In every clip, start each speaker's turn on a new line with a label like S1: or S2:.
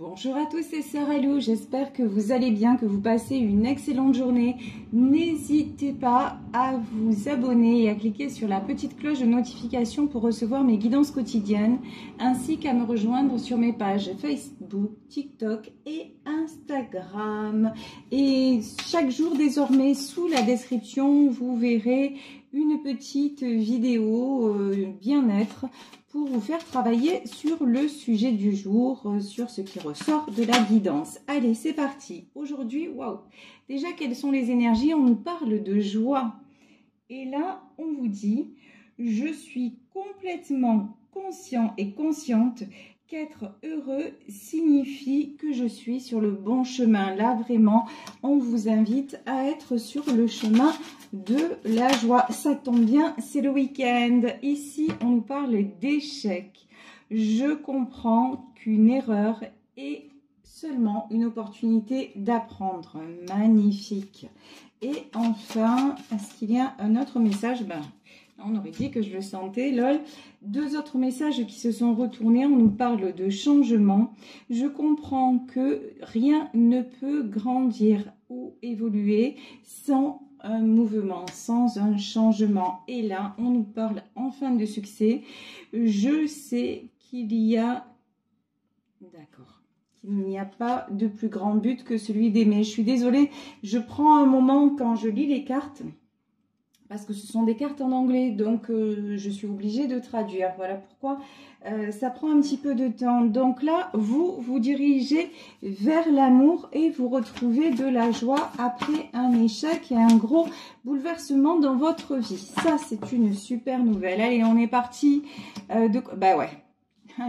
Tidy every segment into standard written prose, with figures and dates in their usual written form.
S1: Bonjour à tous, c'est Sœur Alou, j'espère que vous allez bien, que vous passez une excellente journée. N'hésitez pas à vous abonner et à cliquer sur la petite cloche de notification pour recevoir mes guidances quotidiennes, ainsi qu'à me rejoindre sur mes pages Facebook, TikTok et Instagram. Et chaque jour désormais, sous la description, vous verrez une petite vidéo bien-être pour vous faire travailler sur le sujet du jour, sur ce qui ressort de la guidance. Allez, c'est parti. Aujourd'hui, waouh! Déjà, quelles sont les énergies? On nous parle de joie. Et là, on vous dit, je suis complètement conscient et consciente qu'être heureux signifie que je suis sur le bon chemin. Là, vraiment, on vous invite à être sur le chemin de la joie. Ça tombe bien, c'est le week-end. Ici, on nous parle d'échec. Je comprends qu'une erreur est seulement une opportunité d'apprendre. Magnifique. Et enfin, est-ce qu'il y a un autre message? On aurait dit que je le sentais, lol. Deux autres messages qui se sont retournés. On nous parle de changement. Je comprends que rien ne peut grandir ou évoluer sans un mouvement, sans un changement. Et là, on nous parle enfin de succès. Je sais qu'il y a... D'accord. Il n'y a pas de plus grand but que celui d'aimer. Je suis désolée, je prends un moment quand je lis les cartes, parce que ce sont des cartes en anglais, donc je suis obligée de traduire. Voilà pourquoi ça prend un petit peu de temps. Donc là, vous vous dirigez vers l'amour et vous retrouvez de la joie après un échec et un gros bouleversement dans votre vie. Ça, c'est une super nouvelle. Allez, on est parti. Bah ouais.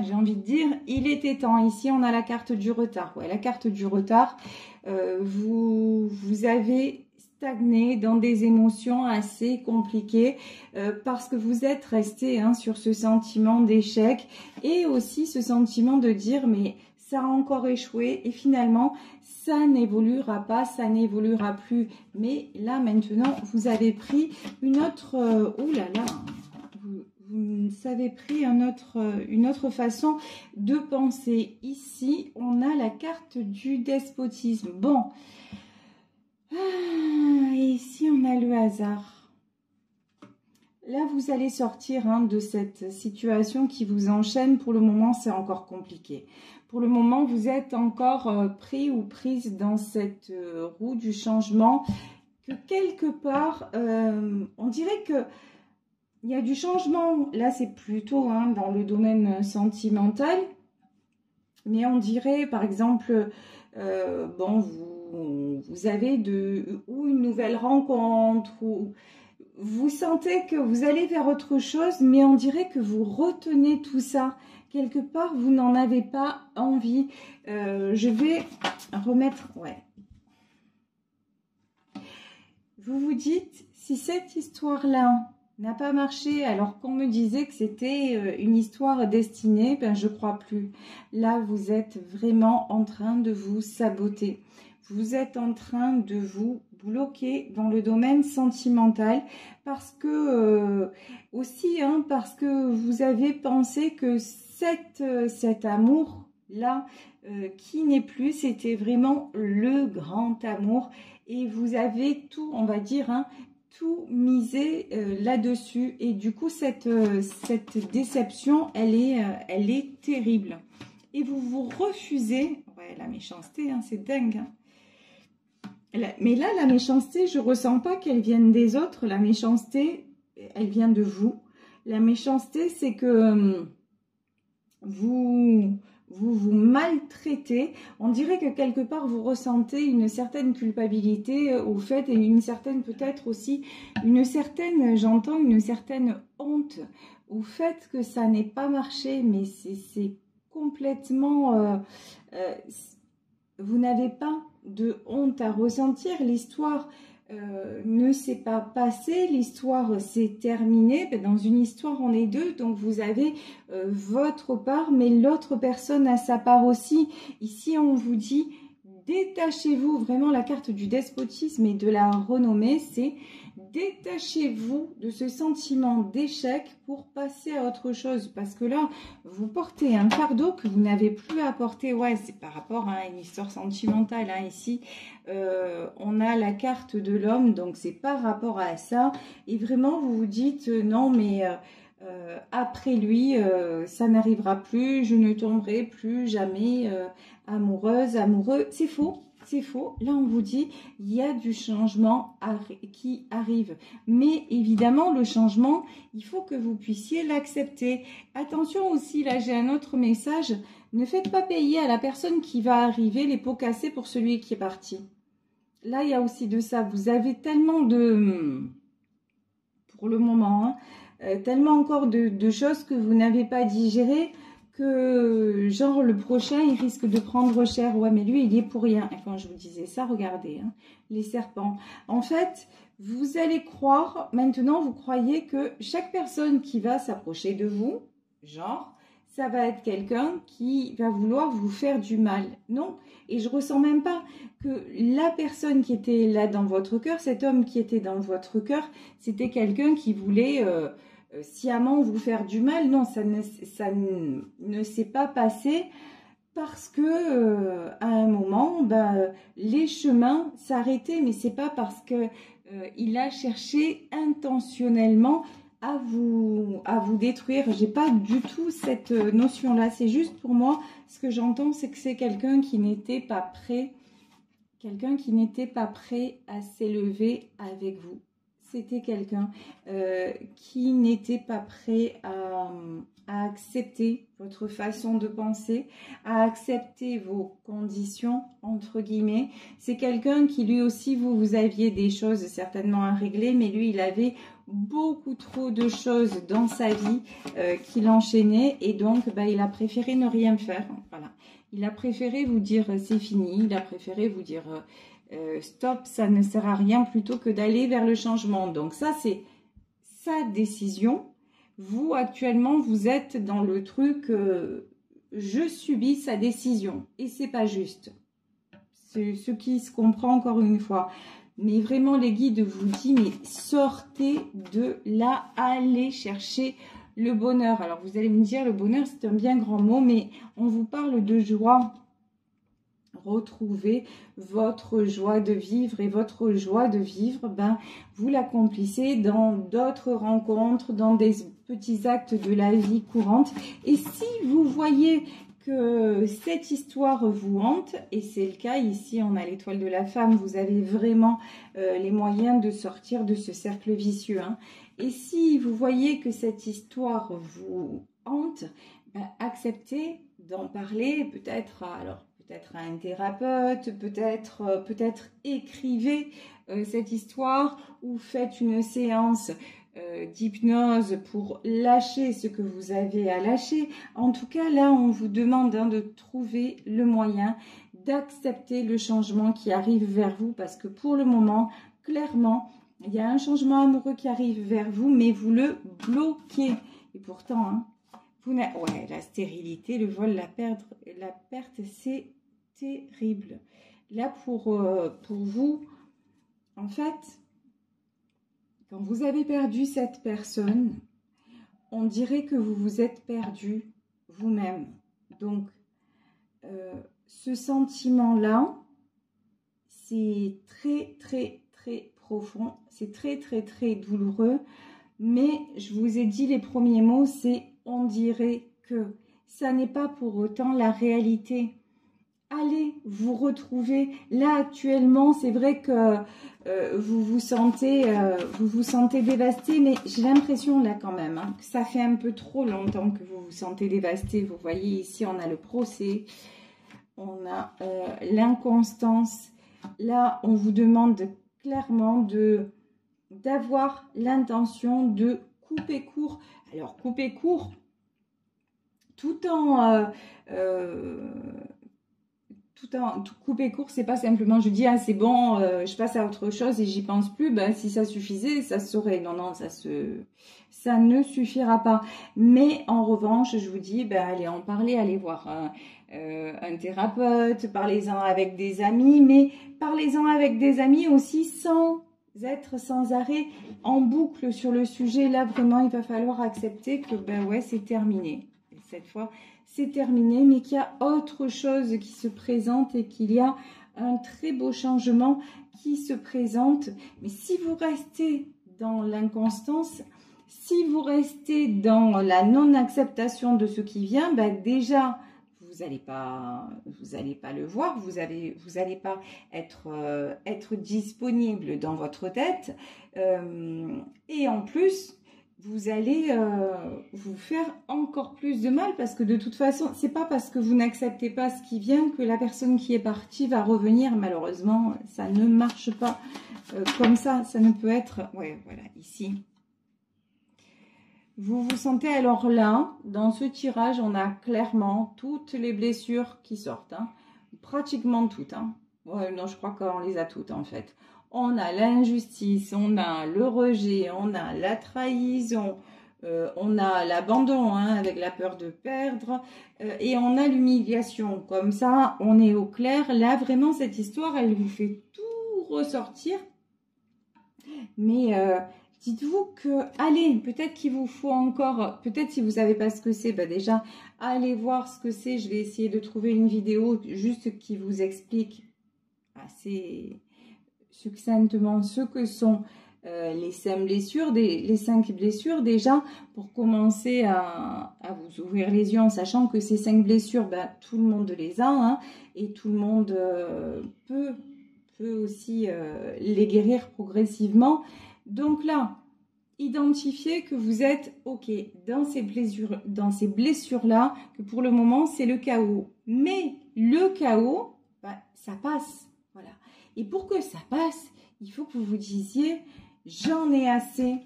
S1: J'ai envie de dire, il était temps. Ici, on a la carte du retard. Ouais, la carte du retard. Vous avez stagné dans des émotions assez compliquées parce que vous êtes resté sur ce sentiment d'échec et aussi ce sentiment de dire mais ça a encore échoué et finalement ça n'évoluera pas, ça n'évoluera plus. Mais là maintenant, vous avez pris une autre... oh là là, vous avez pris une autre façon de penser. Ici, on a la carte du despotisme. Bon, et ici, on a le hasard. Là, vous allez sortir de cette situation qui vous enchaîne. Pour le moment, c'est encore compliqué. Pour le moment, vous êtes encore pris ou prise dans cette roue du changement. Que quelque part, on dirait que il y a du changement, là c'est plutôt dans le domaine sentimental, mais on dirait par exemple, bon vous avez ou une nouvelle rencontre, ou vous sentez que vous allez vers autre chose, mais on dirait que vous retenez tout ça. Quelque part, vous n'en avez pas envie. Je vais remettre, ouais. Vous vous dites, si cette histoire-là n'a pas marché alors qu'on me disait que c'était une histoire destinée, je crois plus. Là, vous êtes vraiment en train de vous saboter. Vous êtes en train de vous bloquer dans le domaine sentimental parce que aussi, parce que vous avez pensé que cet amour-là qui n'est plus, c'était vraiment le grand amour et vous avez tout, on va dire, tout misé là-dessus et du coup cette déception elle est terrible et vous vous refusez. Ouais, la méchanceté c'est dingue mais là la méchanceté, je ressens pas qu'elle vienne des autres. La méchanceté, elle vient de vous. La méchanceté, c'est que vous maltraitez. On dirait que quelque part vous ressentez une certaine culpabilité au fait et une certaine peut-être aussi j'entends une certaine honte au fait que ça n'ait pas marché, mais c'est complètement vous n'avez pas de honte à ressentir. L'histoire ne s'est pas passée, l'histoire s'est terminée. Dans une histoire, on est deux, donc vous avez votre part, mais l'autre personne a sa part aussi. Ici, on vous dit, détachez-vous, vraiment la carte du despotisme et de la renommée, c'est détachez-vous de ce sentiment d'échec pour passer à autre chose. Parce que là, vous portez un fardeau que vous n'avez plus à porter. Ouais, c'est par rapport à une histoire sentimentale. Hein. Ici, on a la carte de l'homme, donc c'est par rapport à ça. Et vraiment, vous vous dites, non, mais après lui, ça n'arrivera plus, je ne tomberai plus jamais amoureuse, amoureux. C'est faux. C'est faux. Là, on vous dit, il y a du changement qui arrive. Mais évidemment, le changement, il faut que vous puissiez l'accepter. Attention aussi, là, j'ai un autre message. Ne faites pas payer à la personne qui va arriver les pots cassés pour celui qui est parti. Là, il y a aussi de ça. Vous avez tellement de... Pour le moment, hein, tellement encore de choses que vous n'avez pas digérées, que genre le prochain il risque de prendre cher. Ouais, mais lui il est pour rien. Et quand je vous disais ça, regardez, hein, les serpents. En fait, vous allez croire, maintenant vous croyez que chaque personne qui va s'approcher de vous, genre, ça va être quelqu'un qui va vouloir vous faire du mal. Non, et je ressens même pas que la personne qui était là dans votre cœur, cet homme qui était dans votre cœur, c'était quelqu'un qui voulait... sciemment vous faire du mal. Non, ça ne s'est pas passé parce que à un moment, les chemins s'arrêtaient, mais c'est pas parce que il a cherché intentionnellement à vous détruire. J'ai pas du tout cette notion-là. C'est juste pour moi, ce que j'entends, c'est que c'est quelqu'un qui n'était pas prêt, à s'élever avec vous. C'était quelqu'un qui n'était pas prêt à accepter votre façon de penser, à accepter vos conditions, entre guillemets. C'est quelqu'un qui lui aussi, vous aviez des choses certainement à régler, mais lui, il avait beaucoup trop de choses dans sa vie qui l'enchaînaient et donc il a préféré ne rien faire. Voilà. Il a préféré vous dire c'est fini, il a préféré vous dire... stop, ça ne sert à rien plutôt que d'aller vers le changement. Donc ça, c'est sa décision. Vous, actuellement, vous êtes dans le truc je subis sa décision. Et c'est pas juste. C'est ce qui se comprend encore une fois. Mais vraiment, les guides vous disent, mais sortez de là, allez chercher le bonheur. Alors, vous allez me dire, le bonheur, c'est un bien grand mot, mais on vous parle de joie. Retrouver votre joie de vivre et votre joie de vivre, vous l'accomplissez dans d'autres rencontres, dans des petits actes de la vie courante. Et si vous voyez que cette histoire vous hante, et c'est le cas, ici on a l'étoile de la femme, vous avez vraiment les moyens de sortir de ce cercle vicieux. Hein. Et si vous voyez que cette histoire vous hante, acceptez d'en parler, peut-être à un thérapeute, peut-être écrivez cette histoire ou faites une séance d'hypnose pour lâcher ce que vous avez à lâcher. En tout cas, là, on vous demande de trouver le moyen d'accepter le changement qui arrive vers vous parce que pour le moment, clairement, il y a un changement amoureux qui arrive vers vous, mais vous le bloquez. Et pourtant, hein, ouais, la stérilité, le vol, la perte, c'est terrible. Là, pour vous, en fait, quand vous avez perdu cette personne, on dirait que vous vous êtes perdu vous-même. Donc, ce sentiment-là, c'est très, très, très profond. C'est très, très, très douloureux. Mais je vous ai dit les premiers mots, c'est on dirait que ça n'est pas pour autant la réalité. Allez vous retrouver. Là, actuellement, c'est vrai que vous vous sentez dévasté, mais j'ai l'impression là quand même que ça fait un peu trop longtemps que vous vous sentez dévasté. Vous voyez ici, on a le procès, on a l'inconstance. Là, on vous demande clairement d'avoir l'intention de couper court. Alors, couper court tout en couper court, c'est pas simplement je dis c'est bon, je passe à autre chose et j'y pense plus. Si ça suffisait, ça serait. Non, ça ne suffira pas. Mais en revanche, je vous dis, allez en parler, allez voir un thérapeute, parlez-en avec des amis, mais parlez-en avec des amis aussi sans être sans arrêt en boucle sur le sujet. Là, vraiment, il va falloir accepter que, ben ouais, c'est terminé. Et cette fois, c'est terminé, mais qu'il y a autre chose qui se présente et qu'il y a un très beau changement qui se présente. Mais si vous restez dans l'inconstance, si vous restez dans la non-acceptation de ce qui vient, ben déjà, vous n'allez pas le voir, vous allez pas être disponible dans votre tête. Et en plus, vous allez vous faire encore plus de mal parce que de toute façon, c'est pas parce que vous n'acceptez pas ce qui vient que la personne qui est partie va revenir. Malheureusement, ça ne marche pas comme ça. Ça ne peut être... Ouais, voilà, ici. Vous vous sentez alors là, dans ce tirage, on a clairement toutes les blessures qui sortent. Hein. Pratiquement toutes. Hein. Ouais, non, je crois qu'on les a toutes en fait. On a l'injustice, on a le rejet, on a la trahison, on a l'abandon hein, avec la peur de perdre et on a l'humiliation. Comme ça, on est au clair. Là, vraiment, cette histoire, elle vous fait tout ressortir. Mais dites-vous que, allez, peut-être qu'il vous faut encore, peut-être si vous ne savez pas ce que c'est, bah déjà, allez voir ce que c'est. Je vais essayer de trouver une vidéo juste qui vous explique assez succinctement ce que sont les 5 blessures, déjà, pour commencer à vous ouvrir les yeux en sachant que ces 5 blessures, bah, tout le monde les a, hein, et tout le monde peut aussi les guérir progressivement. Donc là, identifiez que vous êtes OK dans ces blessures-là, que pour le moment, c'est le chaos. Mais le chaos, bah, ça passe. Voilà. Et pour que ça passe, il faut que vous vous disiez, j'en ai assez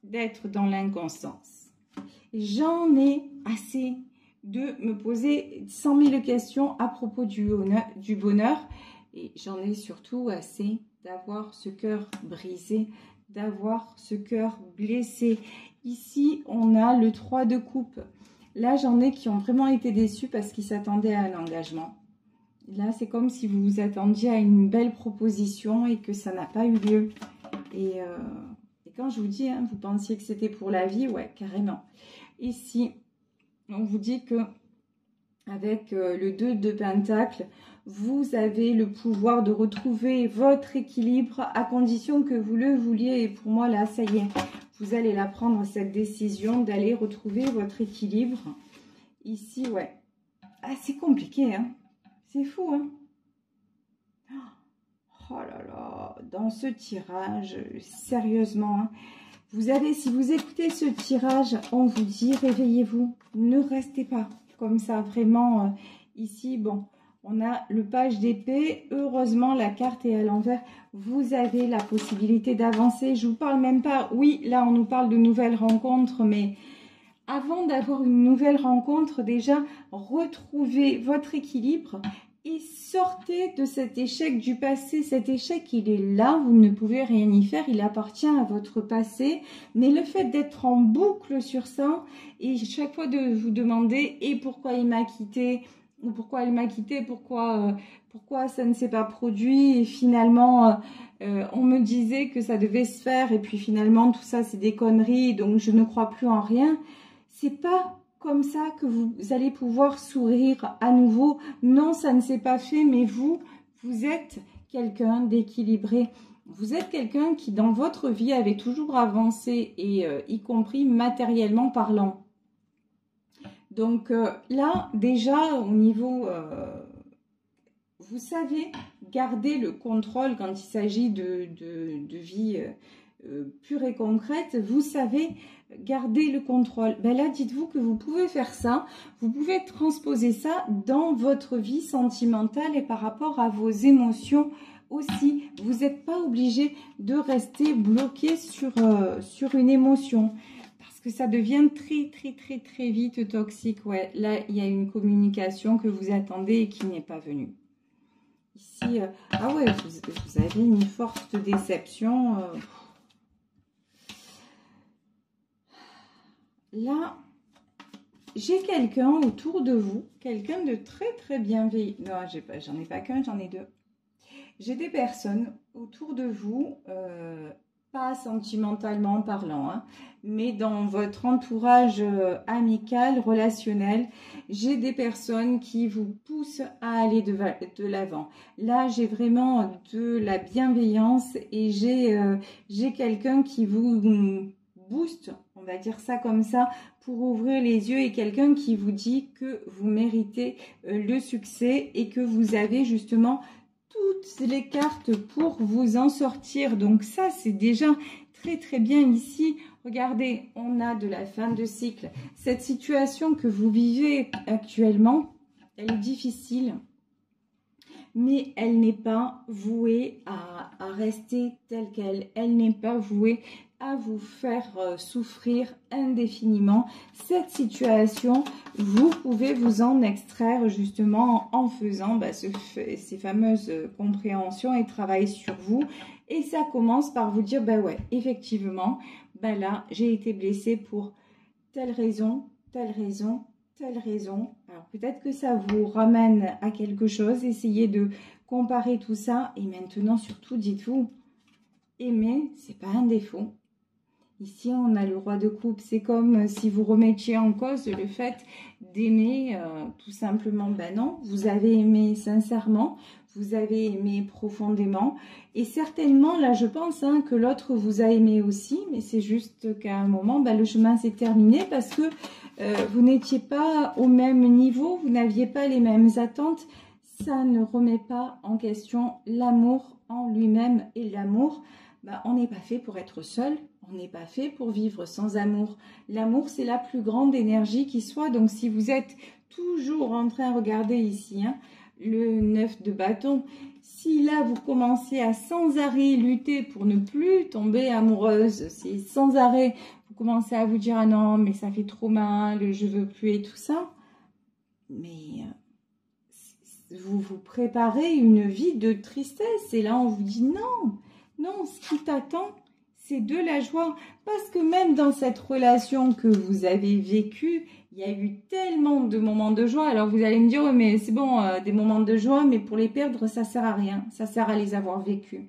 S1: d'être dans l'inconstance. J'en ai assez de me poser 100 000 questions à propos du bonheur. Et j'en ai surtout assez d'avoir ce cœur brisé, d'avoir ce cœur blessé. Ici, on a le 3 de coupe. Là, j'en ai qui ont vraiment été déçus parce qu'ils s'attendaient à un engagement. Là, c'est comme si vous vous attendiez à une belle proposition et que ça n'a pas eu lieu. Et quand je vous dis, hein, vous pensiez que c'était pour la vie, ouais, carrément. Ici, on vous dit que avec le 2 de Pentacle, vous avez le pouvoir de retrouver votre équilibre à condition que vous le vouliez. Et pour moi, là, ça y est, vous allez la prendre, cette décision d'aller retrouver votre équilibre. Ici, ouais. Ah, c'est compliqué, hein. C'est fou, hein. Oh là là, dans ce tirage, sérieusement, hein, vous avez, si vous écoutez ce tirage, on vous dit, réveillez-vous, ne restez pas comme ça, vraiment. Ici, bon, on a le page d'épée, heureusement, la carte est à l'envers. Vous avez la possibilité d'avancer, je vous parle même pas, oui, là, on nous parle de nouvelles rencontres, mais avant d'avoir une nouvelle rencontre, déjà, retrouvez votre équilibre et sortez de cet échec du passé. Cet échec, il est là, vous ne pouvez rien y faire, il appartient à votre passé. Mais le fait d'être en boucle sur ça, et chaque fois de vous demander « et pourquoi il m'a quitté ?» ou « pourquoi il m'a quitté ?» pourquoi ça ne s'est pas produit et finalement on me disait que ça devait se faire et puis finalement tout ça c'est des conneries donc je ne crois plus en rien. C'est pas comme ça que vous allez pouvoir sourire à nouveau. Non, ça ne s'est pas fait, mais vous êtes quelqu'un d'équilibré. Vous êtes quelqu'un qui, dans votre vie, avait toujours avancé, et y compris matériellement parlant. Donc là, déjà, au niveau... vous savez garder le contrôle quand il s'agit de vie pure et concrète. Vous savez garder le contrôle. Ben là, dites-vous que vous pouvez faire ça. Vous pouvez transposer ça dans votre vie sentimentale et par rapport à vos émotions aussi. Vous n'êtes pas obligé de rester bloqué sur une émotion. Parce que ça devient très vite toxique. Ouais, là, il y a une communication que vous attendez et qui n'est pas venue. Ici, ah ouais, vous avez une forte déception. Là, j'ai quelqu'un autour de vous, quelqu'un de très bienveillant. Non, j'en ai pas qu'un, j'en ai deux. J'ai des personnes autour de vous, pas sentimentalement parlant, hein, mais dans votre entourage amical, relationnel, j'ai des personnes qui vous poussent à aller de l'avant. Là, j'ai vraiment de la bienveillance et j'ai quelqu'un qui vous booste, on va dire ça comme ça, pour ouvrir les yeux, et quelqu'un qui vous dit que vous méritez le succès et que vous avez justement toutes les cartes pour vous en sortir. Donc ça, c'est déjà très très bien ici. Regardez, on a de la fin de cycle. Cette situation que vous vivez actuellement, elle est difficile, mais elle n'est pas vouée à rester telle qu'elle. Elle n'est pas vouée à vous faire souffrir indéfiniment. Cette situation, vous pouvez vous en extraire justement en faisant ces fameuses compréhensions et travail sur vous. Et ça commence par vous dire, ouais, effectivement, là, j'ai été blessée pour telle raison, telle raison, telle raison. Alors peut-être que ça vous ramène à quelque chose. Essayez de comparer tout ça. Et maintenant, surtout, dites-vous, aimer, c'est pas un défaut. Ici, on a le roi de coupe. C'est comme si vous remettiez en cause le fait d'aimer tout simplement. Non, vous avez aimé sincèrement, vous avez aimé profondément. Et certainement, là, je pense que l'autre vous a aimé aussi. Mais c'est juste qu'à un moment, le chemin s'est terminé parce que vous n'étiez pas au même niveau, vous n'aviez pas les mêmes attentes. Ça ne remet pas en question l'amour en lui-même. Et l'amour, on n'est pas fait pour être seul. On n'est pas fait pour vivre sans amour. L'amour, c'est la plus grande énergie qui soit. Donc, si vous êtes toujours en train de regarder ici, le 9 de bâton, si là, vous commencez à sans arrêt lutter pour ne plus tomber amoureuse, si sans arrêt, vous commencez à vous dire « Ah non, mais ça fait trop mal, je veux plus » et tout ça, mais vous vous préparez une vie de tristesse. Et là, on vous dit « Non, non, ce qui t'attend, c'est de la joie. » Parce que même dans cette relation que vous avez vécue, il y a eu tellement de moments de joie. Alors vous allez me dire, mais c'est bon, des moments de joie, mais pour les perdre, ça sert à rien. Ça sert à les avoir vécus.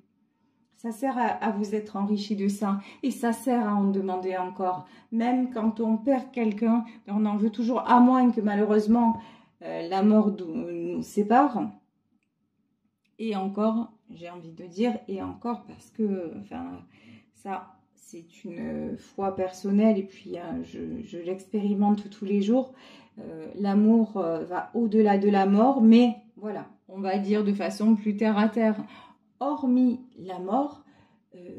S1: Ça sert à vous être enrichi de ça. Et ça sert à en demander encore. Même quand on perd quelqu'un, on en veut toujours, à moins que malheureusement la mort nous sépare. Et encore, j'ai envie de dire, et encore parce que, ça, c'est une foi personnelle et puis je l'expérimente tous les jours. L'amour va au-delà de la mort, mais voilà, on va dire de façon plus terre à terre. Hormis la mort,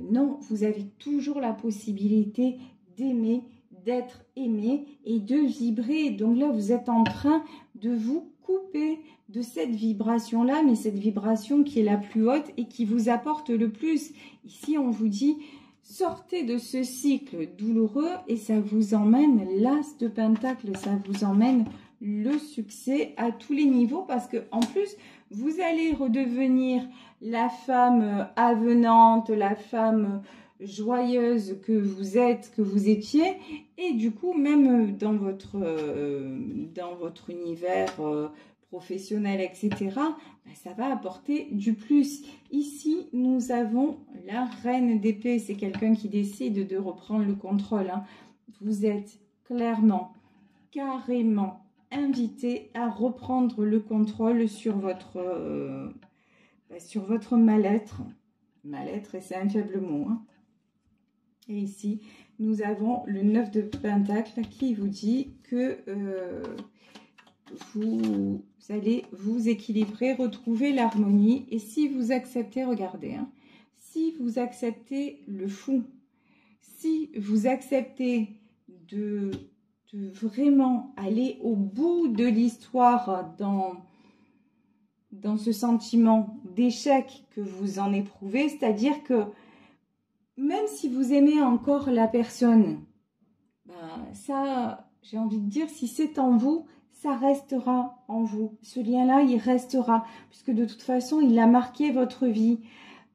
S1: non, vous avez toujours la possibilité d'aimer, d'être aimé et de vibrer. Donc là, vous êtes en train de vous couper de cette vibration-là, mais cette vibration qui est la plus haute et qui vous apporte le plus. Ici, on vous dit, sortez de ce cycle douloureux et ça vous emmène l'as de pentacle, ça vous emmène le succès à tous les niveaux parce que en plus, vous allez redevenir la femme avenante, la femme joyeuse que vous êtes, que vous étiez, et du coup même dans votre univers professionnel, etc., ça va apporter du plus. Ici, nous avons la reine d'épée, c'est quelqu'un qui décide de reprendre le contrôle. Vous êtes clairement, carrément invité à reprendre le contrôle sur votre mal-être. Mal-être, et c'est un faible mot. Et ici, nous avons le 9 de Pentacle qui vous dit que vous allez vous équilibrer, retrouver l'harmonie. Et si vous acceptez, regardez, si vous acceptez le fou, si vous acceptez de vraiment aller au bout de l'histoire dans ce sentiment d'échec que vous en éprouvez, c'est-à-dire que même si vous aimez encore la personne, ça, j'ai envie de dire, si c'est en vous, ça restera en vous. Ce lien-là, il restera, puisque de toute façon, il a marqué votre vie.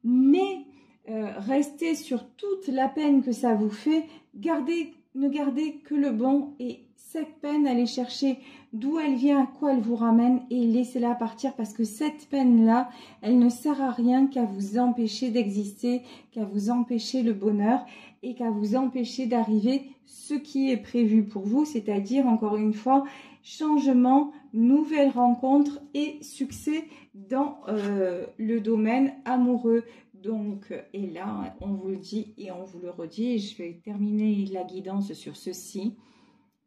S1: Mais restez sur toute la peine que ça vous fait, gardez ne gardez que le bon et cette peine, allez chercher d'où elle vient, à quoi elle vous ramène et laissez-la partir parce que cette peine-là, elle ne sert à rien qu'à vous empêcher d'exister, qu'à vous empêcher le bonheur et qu'à vous empêcher d'arriver ce qui est prévu pour vous, c'est-à-dire encore une fois, changement, nouvelle rencontre et succès dans le domaine amoureux. Donc, et là, on vous le dit et on vous le redit, et je vais terminer la guidance sur ceci.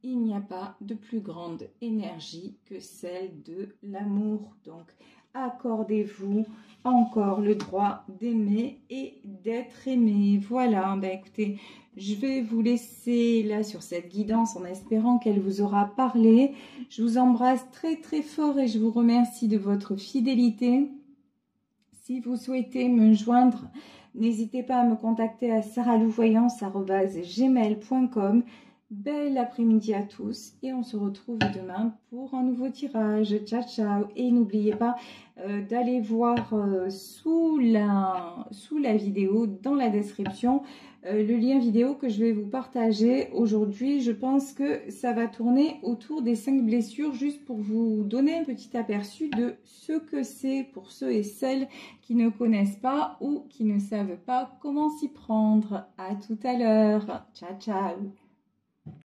S1: Il n'y a pas de plus grande énergie que celle de l'amour. Donc, accordez-vous encore le droit d'aimer et d'être aimé. Voilà, ben écoutez, je vais vous laisser là sur cette guidance en espérant qu'elle vous aura parlé. Je vous embrasse très très fort et je vous remercie de votre fidélité. Si vous souhaitez me joindre, n'hésitez pas à me contacter à saralouvoyance@gmail.com. Bel après-midi à tous et on se retrouve demain pour un nouveau tirage. Ciao, ciao. Et n'oubliez pas d'aller voir sous la vidéo, dans la description, le lien vidéo que je vais vous partager aujourd'hui. Je pense que ça va tourner autour des 5 blessures, juste pour vous donner un petit aperçu de ce que c'est pour ceux et celles qui ne connaissent pas ou qui ne savent pas comment s'y prendre. À tout à l'heure. Ciao, ciao.